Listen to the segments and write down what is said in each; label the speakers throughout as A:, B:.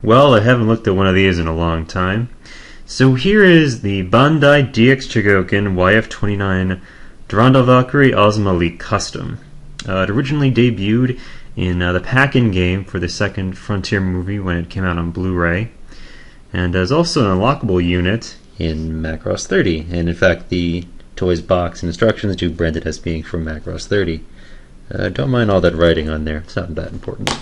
A: Well, I haven't looked at one of these in a long time. So here is the Bandai DX Chogokin YF-29 Durandal Valkyrie Ozma League Custom. It originally debuted in the pack-in game for the second Frontier movie when it came out on Blu-ray, and is also an unlockable unit in Macross 30. And in fact, the toys box and instructions do brand it as being from Macross 30. Don't mind all that writing on there; it's not that important.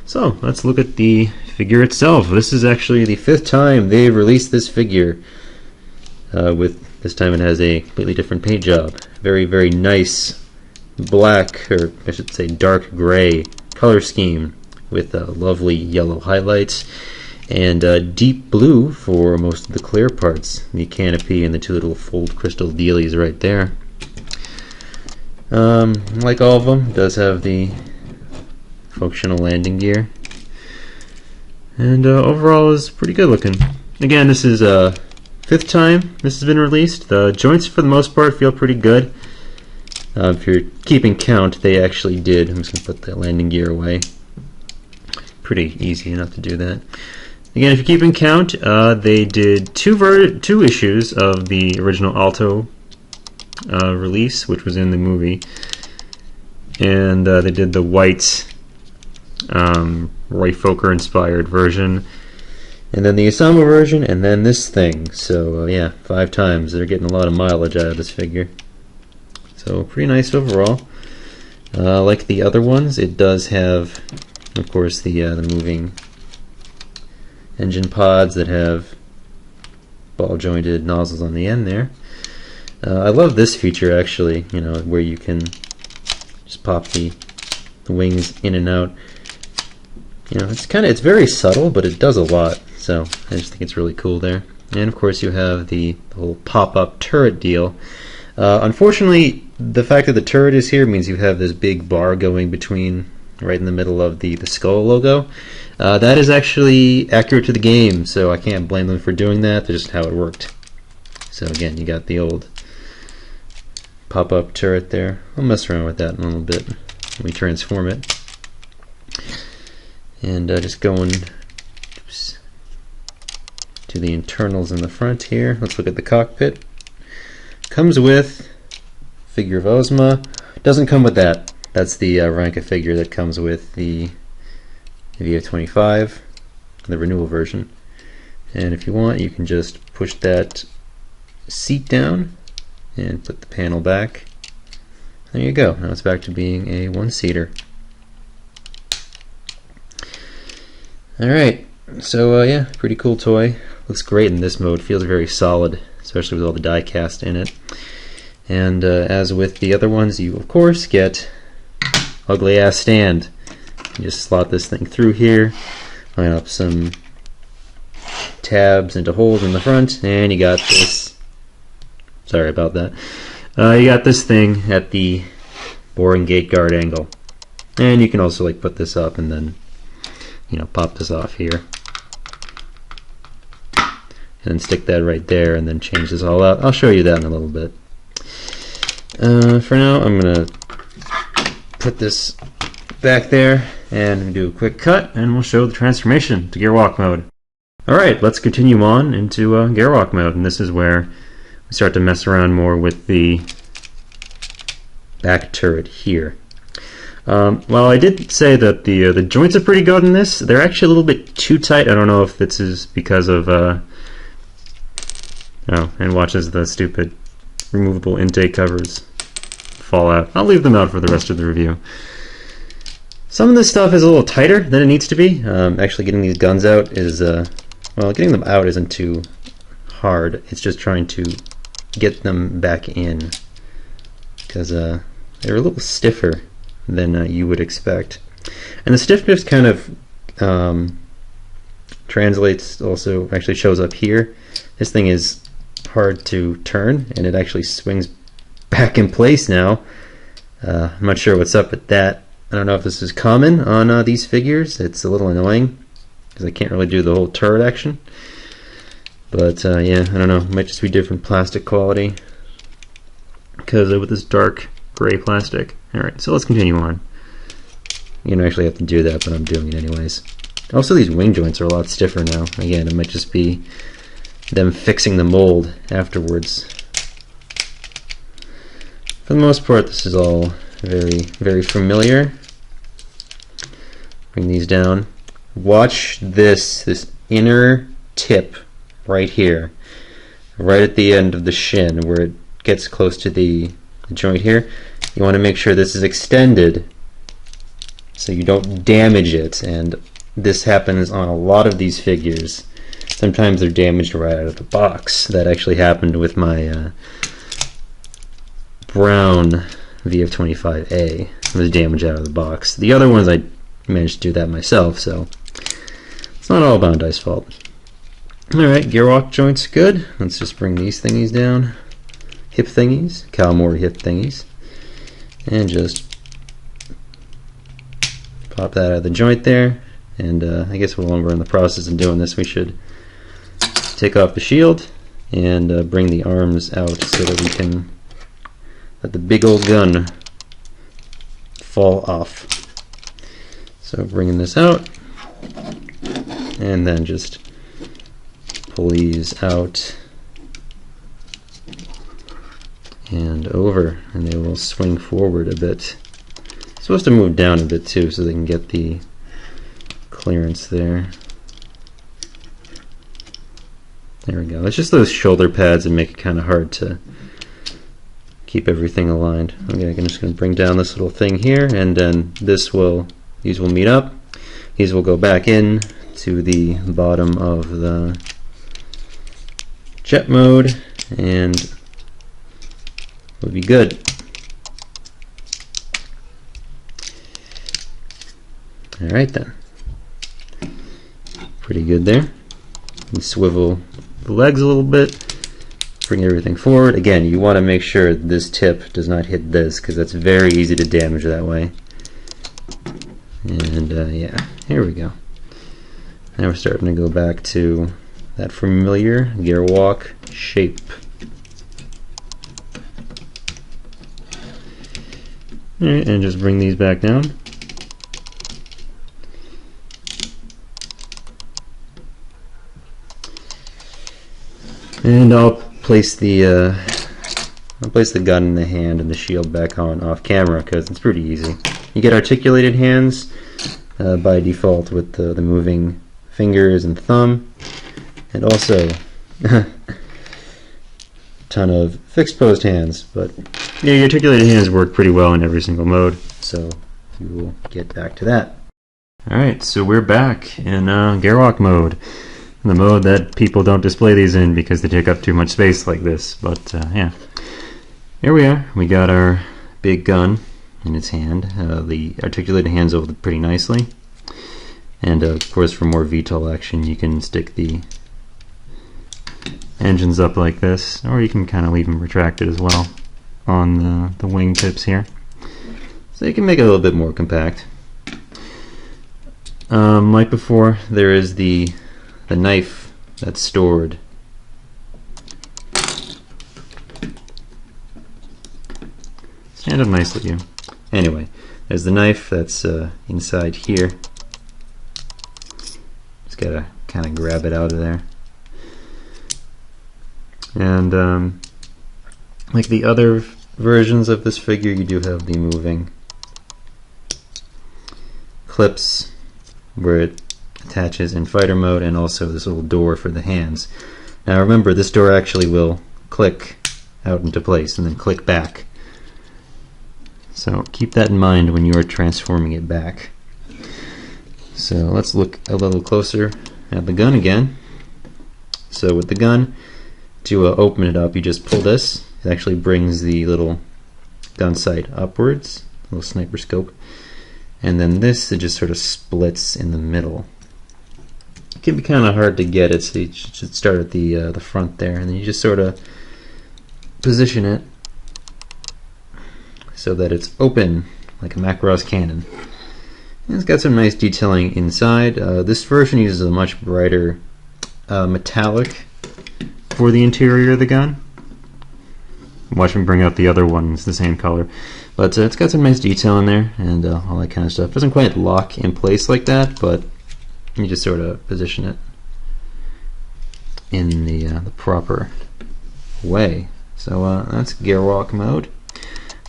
A: So let's look at the figure itself. This is actually the 5th time they've released this figure. With this time it has a completely different paint job. Very, very nice black, or I should say dark gray color scheme with lovely yellow highlights and deep blue for most of the clear parts. The canopy and the two little fold crystal dealies right there. Like all of them, it does have the functional landing gear, and overall is pretty good looking. Again, this is 5th time this has been released. The joints for the most part feel pretty good. If you're keeping count, they actually did. I'm just going to put the landing gear away. Pretty easy enough to do that. Again, if you're keeping count, they did two issues of the original Alto release, which was in the movie, and they did the white Roy Fokker inspired version, and then the Ozma version, and then this thing. So yeah, 5 times. They're getting a lot of mileage out of this figure. So pretty nice overall. Like the other ones, it does have, of course, the moving engine pods that have ball jointed nozzles on the end there. I love this feature actually, where you can just pop the wings in and out. It's very subtle, but it does a lot, so I just think it's really cool there. And of course you have the whole pop-up turret deal. Unfortunately, the fact that the turret is here means you have this big bar going between, right in the middle of the skull logo. That is actually accurate to the game, so I can't blame them for doing that. That's just how it worked. So again, you got the old pop-up turret there. I'll mess around with that in a little bit when we transform it. And just going to the internals in the front here. Let's look at the cockpit. Comes with figure of Ozma. Doesn't come with that. That's the Ranka figure that comes with the YF-29, the renewal version. And if you want, you can just push that seat down and put the panel back. There you go. Now it's back to being a one-seater. Alright, so yeah, pretty cool toy. Looks great in this mode. Feels very solid, especially with all the die cast in it. And as with the other ones, you of course get ugly ass stand. You just slot this thing through here, line up some tabs into holes in the front, and you got this. Sorry about that. You got this thing at the boring gate guard angle, and you can also put this up and then pop this off here, and then stick that right there, and then change this all out. I'll show you that in a little bit. For now, I'm gonna put this back there and do a quick cut, and we'll show the transformation to gerwalk mode. Alright, let's continue on into gerwalk mode, and this is where we start to mess around more with the back turret here. Well, I did say that the joints are pretty good in this. They're actually a little bit too tight. I don't know if this is because of oh, and watch as the stupid removable intake covers fall out. I'll leave them out for the rest of the review. Some of this stuff is a little tighter than it needs to be. Actually, getting these guns out is well, getting them out isn't too hard. It's just trying to get them back in, because they're a little stiffer than you would expect. And the stiffness kind of translates, also actually shows up here. This thing is hard to turn, and it actually swings back in place now. I'm not sure what's up with that. I don't know if this is common on these figures. It's a little annoying because I can't really do the whole turret action. But yeah, I don't know. It might just be different plastic quality because with this dark gray plastic. Alright, so let's continue on. You don't actually have to do that, but I'm doing it anyways. Also, these wing joints are a lot stiffer now. Again, it might just be them fixing the mold afterwards. For the most part, this is all very, very familiar. Bring these down. Watch this inner tip right here, right at the end of the shin where it gets close to the joint here. You want to make sure this is extended so you don't damage it, and this happens on a lot of these figures. Sometimes they're damaged right out of the box. That actually happened with my brown VF-25A. It was damaged out of the box. The other ones I managed to do that myself, so it's not all Bandai's fault. Alright, gerwalk joints good. Let's just bring these thingies down. Hip thingies, Kawamori hip thingies. And just pop that out of the joint there. And I guess while we're in the process of doing this, we should take off the shield and bring the arms out so that we can let the big old gun fall off. So bringing this out, and then just pull these out and over, and they will swing forward a bit. It's supposed to move down a bit too so they can get the clearance there. There we go. It's just those shoulder pads that make it kind of hard to keep everything aligned. Okay, I'm just going to bring down this little thing here, and then these will meet up. These will go back in to the bottom of the jet mode, and we'll be good. Alright then. Pretty good there. You swivel the legs a little bit, bring everything forward. Again, you want to make sure this tip does not hit this, because that's very easy to damage that way. And yeah, here we go. Now we're starting to go back to that familiar gerwalk shape. Alright, and just bring these back down. And I'll place the gun in the hand and the shield back on off camera, because it's pretty easy. You get articulated hands by default with the moving fingers and thumb, and also a ton of fixed posed hands. But yeah, your articulated hands work pretty well in every single mode, so we will get back to that. Alright, so we're back in gerwalk mode. The mode that people don't display these in because they take up too much space like this. But yeah, here we are. We got our big gun in its hand. The articulated hands over pretty nicely. And of course, for more VTOL action, you can stick the engines up like this, or you can kind of leave them retracted as well on the wing tips here. So you can make it a little bit more compact. Like before, there is the knife that's stored stand up nicely, you. Anyway, there's the knife that's inside here. Just gotta kind of grab it out of there. And like the other versions of this figure, you do have the moving clips where it attaches in fighter mode, and also this little door for the hands. Now remember, this door actually will click out into place and then click back. So keep that in mind when you are transforming it back. So let's look a little closer at the gun again. So with the gun, to open it up, you just pull this. It actually brings the little gun sight upwards, little sniper scope. And then this, it just sort of splits in the middle. It can be kind of hard to get it, so you should start at the front there, and then you just sort of position it so that it's open like a Macross cannon. And it's got some nice detailing inside. This version uses a much brighter metallic for the interior of the gun. Watch me bring out the other one, it's the same color. But it's got some nice detail in there and all that kind of stuff. Doesn't quite lock in place like that, but You just sort of position it in the proper way. So that's gerwalk mode.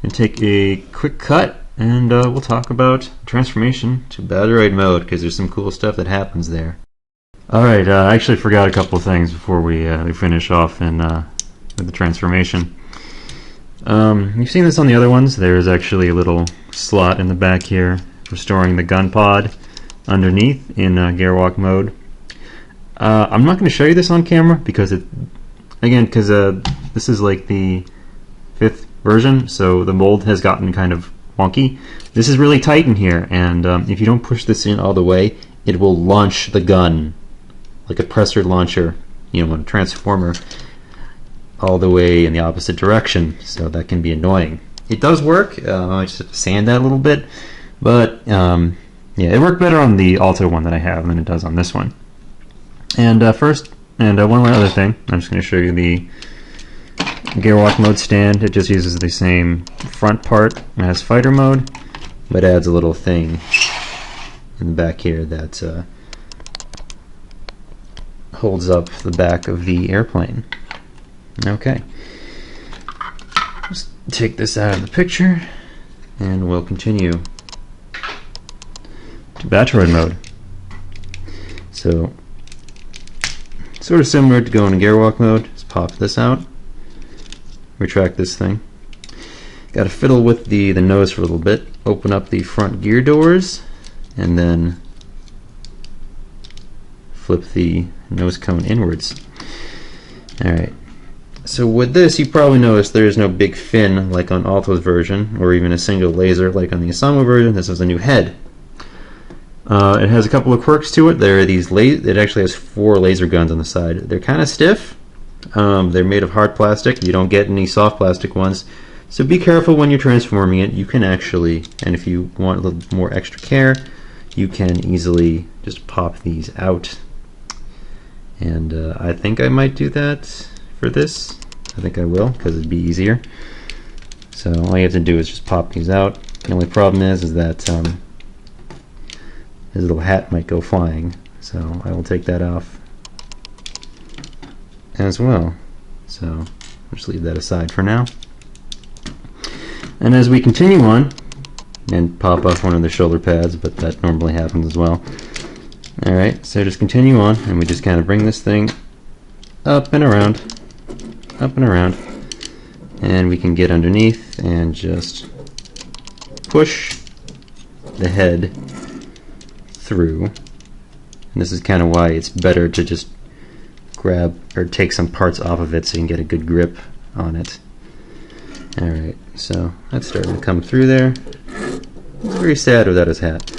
A: And take a quick cut, and we'll talk about transformation to battroid mode, because there's some cool stuff that happens there. Alright, I actually forgot a couple of things before we finish off with the transformation. You've seen this on the other ones. There's actually a little slot in the back here for storing the gun pod underneath in gerwalk mode. I'm not going to show you this on camera because this is like the 5th version, so the mold has gotten kind of wonky. This is really tight in here, and if you don't push this in all the way, it will launch the gun like a pressure launcher, you know, a transformer, all the way in the opposite direction, so that can be annoying. It does work. I just have to sand that a little bit, but yeah, it worked better on the Alto one that I have than it does on this one. And one other thing, I'm just going to show you the gerwalk mode stand. It just uses the same front part as fighter mode, but adds a little thing in the back here that holds up the back of the airplane. Okay, just take this out of the picture, and we'll continue to battroid mode. So, sort of similar to going in gerwalk mode. Just pop this out, retract this thing. Got to fiddle with the nose for a little bit. Open up the front gear doors, and then flip the nose cone inwards. Alright, so with this you probably noticed there is no big fin like on Alto's version, or even a single laser like on the Ozma version. This is a new head. It has a couple of quirks to it. There are these it actually has 4 laser guns on the side. They're kind of stiff. They're made of hard plastic. You don't get any soft plastic ones, so be careful when you're transforming it. You can actually, and if you want a little more extra care, you can easily just pop these out. And I think I might do that for this. I think I will, because it'd be easier. So all you have to do is just pop these out. The only problem is that his little hat might go flying, so I will take that off as well. So I'll just leave that aside for now. And as we continue on, and pop off one of the shoulder pads, but that normally happens as well. Alright, so just continue on, and we just kind of bring this thing up and around, and we can get underneath and just push the head through. And this is kind of why it's better to just grab or take some parts off of it so you can get a good grip on it. Alright, so that's starting to come through there. It's very sad without his hat.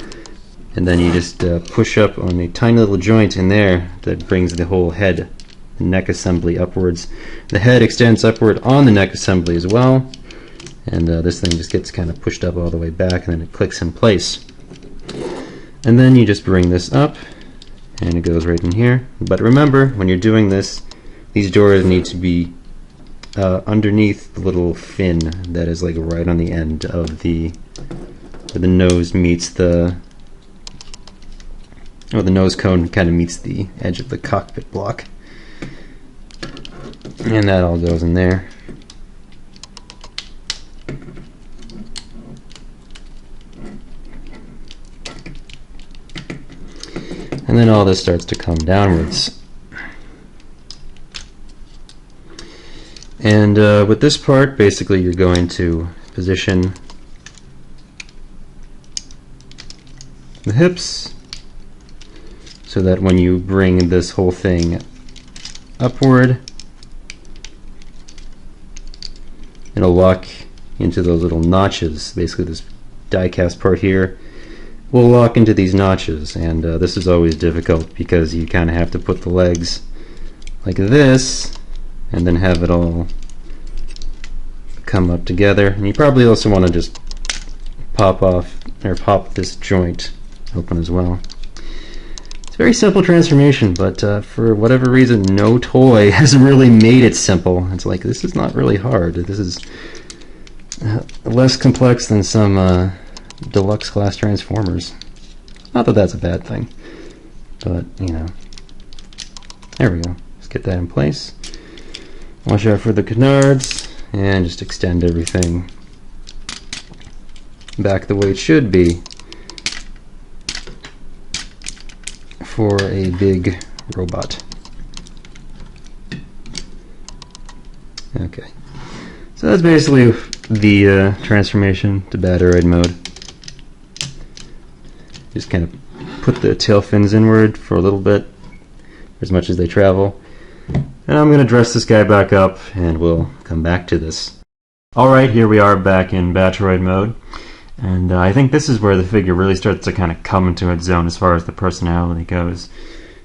A: And then you just push up on a tiny little joint in there that brings the whole head, the neck assembly upwards. The head extends upward on the neck assembly as well, and this thing just gets kind of pushed up all the way back, and then it clicks in place. And then you just bring this up, and it goes right in here. But remember, when you're doing this, these doors need to be underneath the little fin that is like right on the end of where the nose meets the nose cone kind of meets the edge of the cockpit block. And that all goes in there. And then all this starts to come downwards. And with this part, basically you're going to position the hips so that when you bring this whole thing upward, it'll lock into those little notches. Basically this die cast part here will lock into these notches, and this is always difficult because you kind of have to put the legs like this and then have it all come up together. And you probably also want to just pop off or pop this joint open as well. Very simple transformation, but for whatever reason no toy has really made it simple. It's like, this is not really hard. This is less complex than some deluxe class transformers. Not that that's a bad thing. but you know, there we go. Let's get that in place. Watch out for the canards, and just extend everything back the way it should be for a big robot. Okay, so that's basically the transformation to battroid mode. Just kind of put the tail fins inward for a little bit, as much as they travel. And I'm going to dress this guy back up, and we'll come back to this. Alright, here we are back in battroid mode. And I think this is where the figure really starts to kind of come into its zone as far as the personality goes.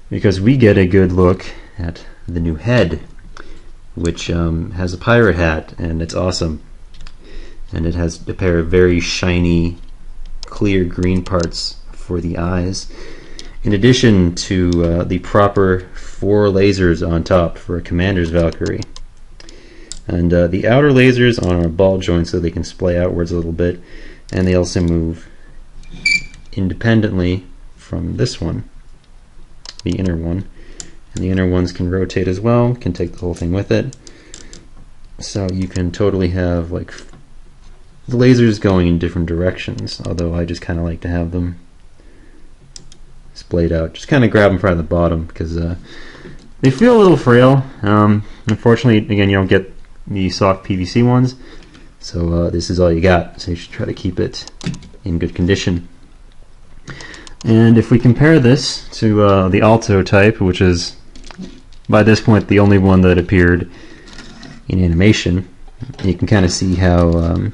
A: Because we get a good look at the new head, which has a pirate hat, and it's awesome. And it has a pair of very shiny, clear green parts for the eyes, in addition to the proper 4 lasers on top for a commander's Valkyrie. And the outer lasers on our ball joints so they can splay outwards a little bit, and they also move independently from this one, the inner one. And the inner ones can rotate as well, can take the whole thing with it. So you can totally have like the lasers going in different directions, although I just kind of like to have them splayed out. Just kind of grab them from the bottom because they feel a little frail. Unfortunately, again, you don't get the soft PVC ones, so this is all you got, so you should try to keep it in good condition. And if we compare this to the Alto type, which is by this point the only one that appeared in animation, you can kind of see how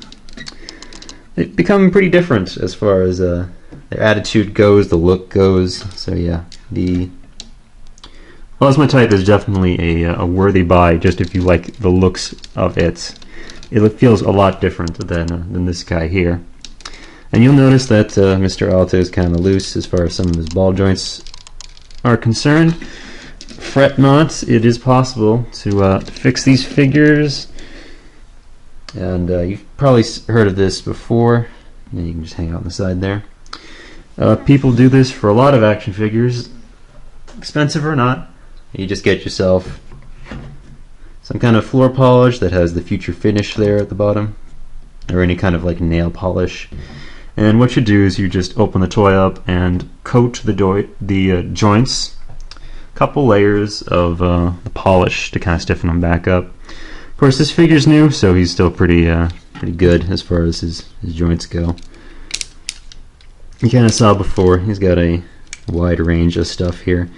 A: they become pretty different as far as their attitude goes, the look goes. So yeah, the Ozma type is definitely a worthy buy, just if you like the looks of it. It feels a lot different than this guy here. And you'll notice that Mr. Alto is kind of loose as far as some of his ball joints are concerned. Fret not, it is possible to fix these figures. And you've probably heard of this before. And you can just hang out on the side there. People do this for a lot of action figures, expensive or not. You just get yourself some kind of floor polish that has the future finish there at the bottom, or any kind of like nail polish. And what you do is you just open the toy up and coat the joints, a couple layers of the polish to kind of stiffen them back up. Of course, this figure's new, so he's still pretty good as far as his joints go. You kind of saw before, he's got a wide range of stuff here.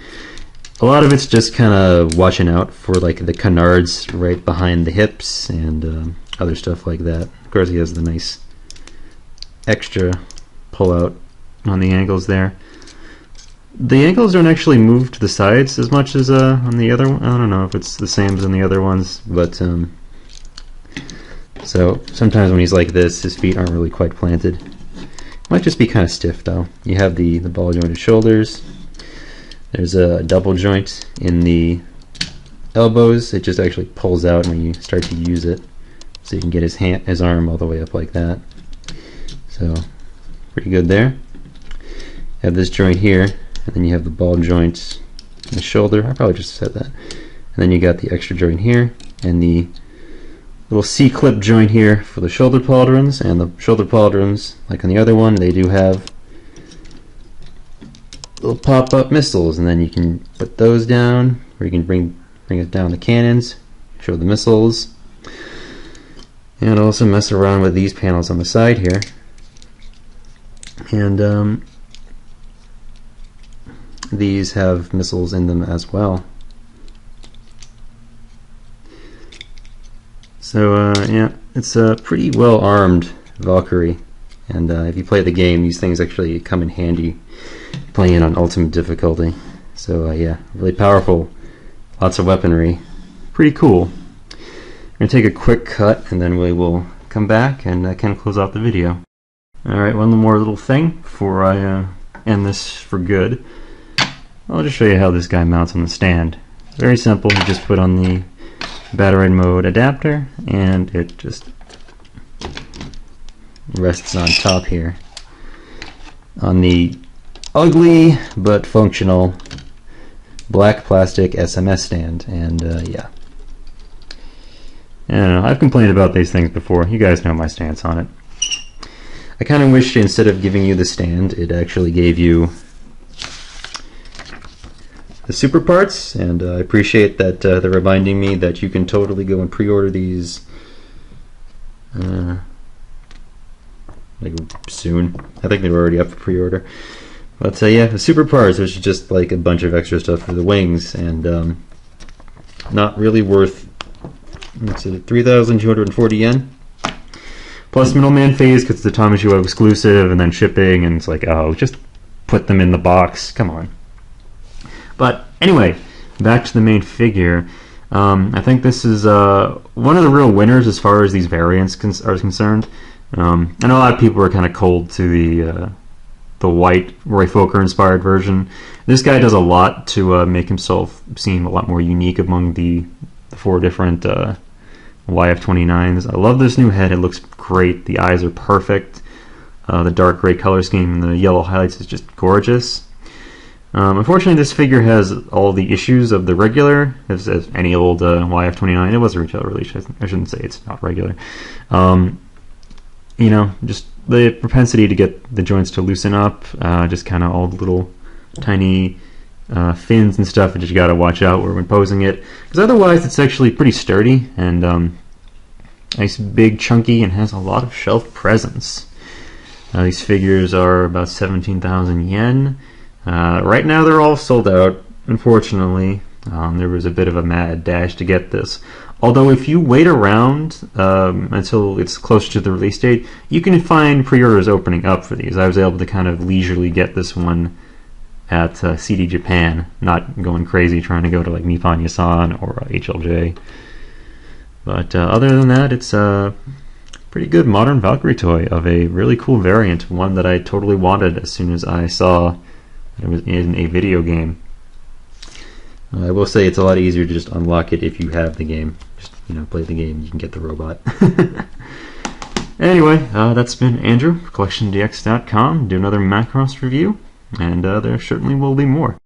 A: A lot of it's just kind of watching out for like the canards right behind the hips and other stuff like that. Of course, he has the nice extra pull out on the ankles there. The ankles don't actually move to the sides as much as on the other one. I don't know if it's the same as on the other ones, but so sometimes when he's like this, his feet aren't really quite planted. Might just be kind of stiff though. You have the ball jointed shoulders. There's a double joint in the elbows. It just actually pulls out when you start to use it, so you can get his arm all the way up like that. So pretty good there. You have this joint here, and then you have the ball joint in the shoulder. I probably just said that. And then you got the extra joint here, and the little C-clip joint here for the shoulder pauldrons. And the shoulder pauldrons, like on the other one, they do have little pop-up missiles, and then you can put those down, or you can bring it down the cannons, show the missiles, and also mess around with these panels on the side here. And these have missiles in them as well. So yeah, it's a pretty well armed Valkyrie, and if you play the game, these things actually come in handy playing it on ultimate difficulty. So yeah, really powerful, lots of weaponry, pretty cool. I'm going to take a quick cut and then we will come back and kind of close out the video. Alright, one more little thing before I end this for good. I'll just show you how this guy mounts on the stand. Very simple, you just put on the battery mode adapter and it just rests on top here on the ugly but functional black plastic SMS stand, and yeah. I don't know, I've complained about these things before. You guys know my stance on it. I kind of wish instead of giving you the stand, it actually gave you the super parts, and I appreciate that they're reminding me that you can totally go and pre-order these like soon. I think they're already up for pre-order. But yeah, the super parts, which is just like a bunch of extra stuff for the wings, and not really worth, what's it, 3,240 yen? Plus middleman fees because it's the Tamashiwa exclusive, and then shipping, and it's like, oh, just put them in the box. Come on. But anyway, back to the main figure. I think this is one of the real winners as far as these variants are concerned. I know a lot of people are kind of cold to the white Roy Fokker inspired version. This guy does a lot to make himself seem a lot more unique among the 4 different YF-29s. I love this new head. It looks great. The eyes are perfect. The dark gray color scheme and the yellow highlights is just gorgeous. Unfortunately, this figure has all the issues of the regular, as any old YF-29. It was a retail release. I shouldn't say it's not regular. You know, just the propensity to get the joints to loosen up, just kind of all the little tiny fins and stuff that you got to watch out when posing it, because otherwise it's actually pretty sturdy and nice, big, chunky, and has a lot of shelf presence. These figures are about 17,000 yen. Right now they're all sold out, unfortunately. There was a bit of a mad dash to get this. Although if you wait around until it's closer to the release date, you can find pre-orders opening up for these. I was able to kind of leisurely get this one at CD Japan, not going crazy trying to go to like Nippon Yasan or HLJ. But other than that, it's a pretty good modern Valkyrie toy of a really cool variant, one that I totally wanted as soon as I saw it was in a video game. I will say it's a lot easier to just unlock it if you have the game. Just, you know, play the game, you can get the robot. Anyway, that's been Andrew for CollectionDX.com. Do another Macross review, and there certainly will be more.